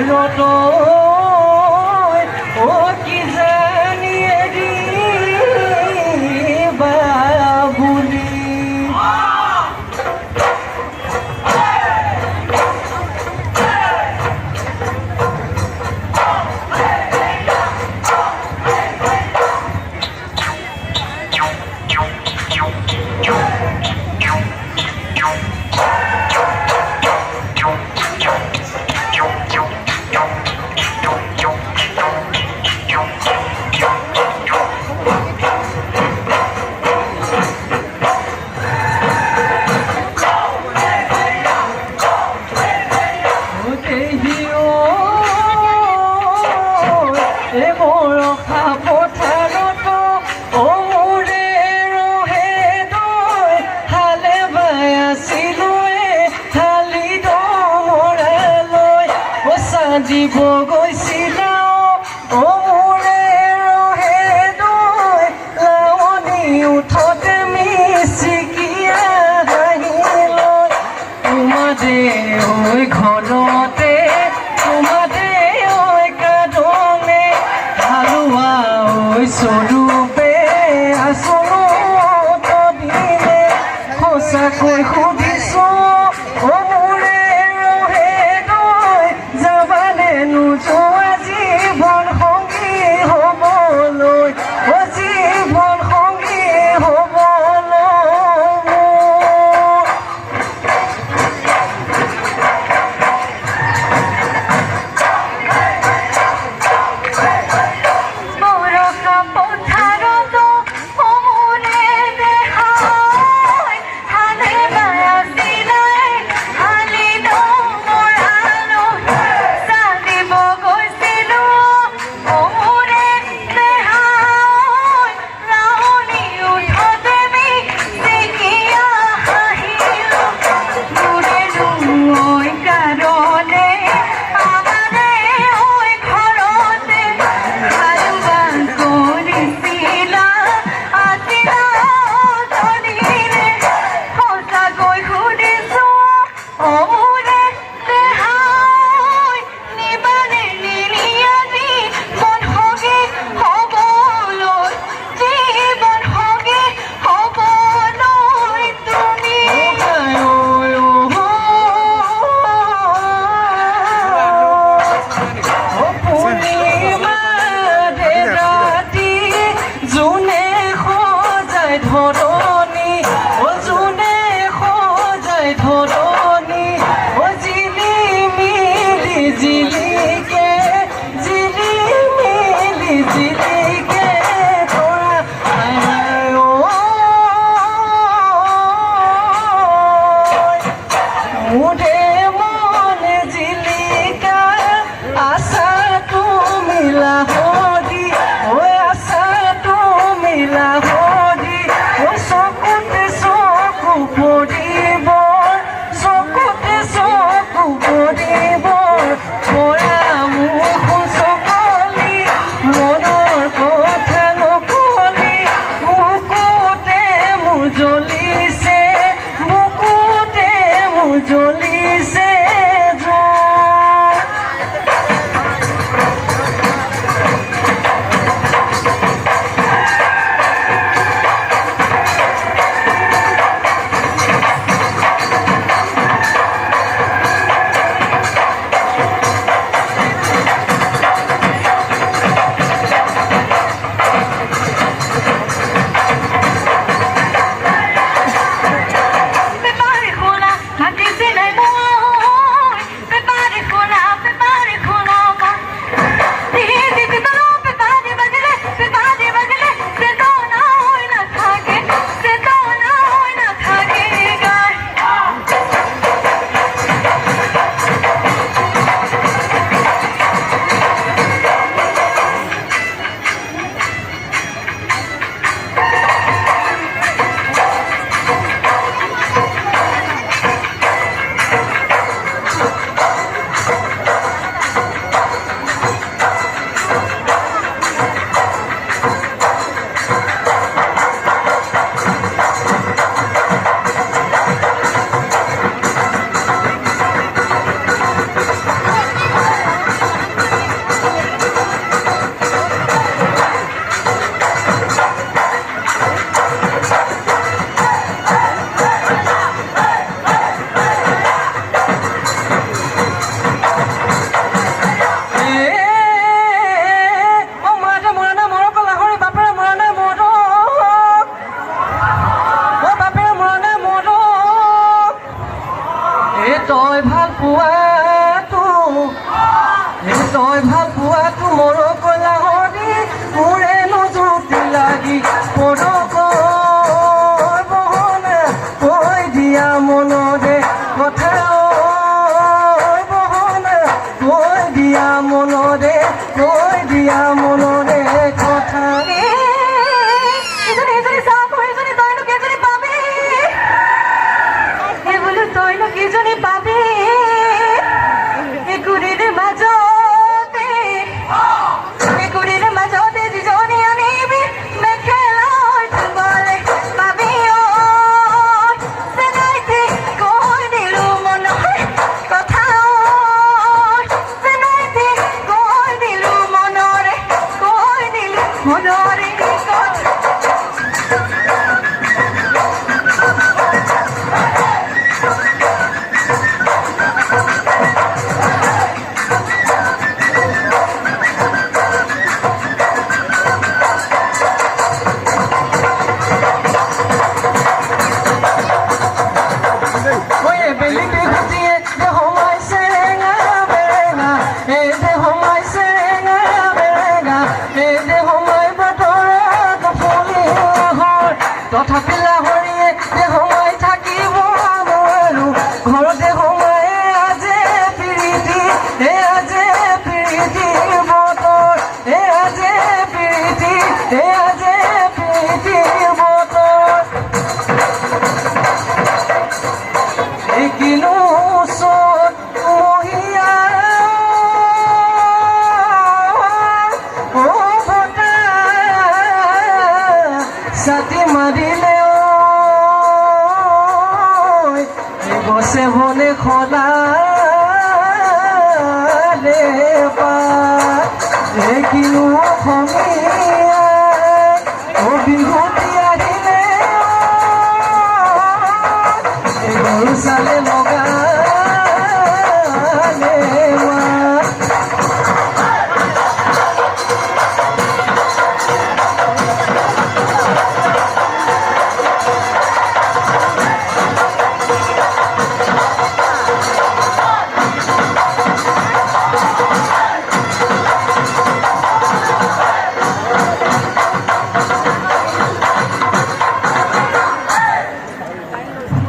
ৰতৈ অ কি জানি এৰিবা বুলি দিব গৈছিলা অ মোৰে ৰহে দৈ লাৱনী উঠতে মিচিকিয়া হাঁহিলৈ তোমাৰে ঐ ঘৰতে তোমাৰে ঐ কাদনে হালোৱা ঐ স্বৰূপে আচলত দিলে সঁচাকৈ সুধিছো অ মোৰে ৰহে দৈ নোযোৱা জীৱন সংগী হ'বলৈ অ জীৱন সংগী হ'বলৈ বৰষা পথাৰত মোৰে দেখাই হালে বায়াছিলাই হালি দমৰালো দিব গৈছিলো মোৰে দেহাই লাৱনী উঠতে মিচিকিয়া হাঁহিলো মোৰে ঐ কাৰণে আমাৰে ঐ ঘৰতে হালোৱা কৰিছিলা আছিলা ধৰিলে সঁচাকৈ সুধিছো অ মোৰে দেহাই নিবানে নিনিয়া জীৱন সংগী হ'বলৈ জীৱন সংগী হ'বলৈ তুমি পূৰ্ণিমাৰে ৰাতি যোনে সজাই ধৰণী অ যোনে সজাই ধৰণী অ জিলিমিলি জিলিকে জিলিমিলি জিলিকে ধৰা মোৰে মনে জিলিকা আশা তুমি লাহৰি ঐ আশা তুমি লাহৰি ঐ চকুতে চকু পৰিব চকুতে চকু পৰিব পৰা মুখ চকলি মনৰ কথা নকলি বুকুতে মোৰ জ্বলিছে বুকুতে মোৰ জ্বলিছে তই ভাল পোৱাটো মোৰ কলা হৰি মোৰেনো জুতি লাগি পৰকৈ বহনা কৈ দিয়া মনৰে কথা বহনা কৈ দিয়া মনৰে কথা কিজনী পাবি একুৰিৰ মাজতে যিজনী আনিবি মেখেলাই তুবলে পাবি চেনাইতে কৈ দিলো মনৰ কথা চেনাইতে কৈ দিলো মনৰে কথা তথাপি লাহৰিয়ে সোমাই থাকিব নোৱাৰো ঘৰতে সোমাই আজি প্ৰীতি বতৰ আজি প্ৰীতি বতৰ কিনো ওচৰত মহিয়া ছাতি মাৰিলে গছে বনে খলালে পা কিনো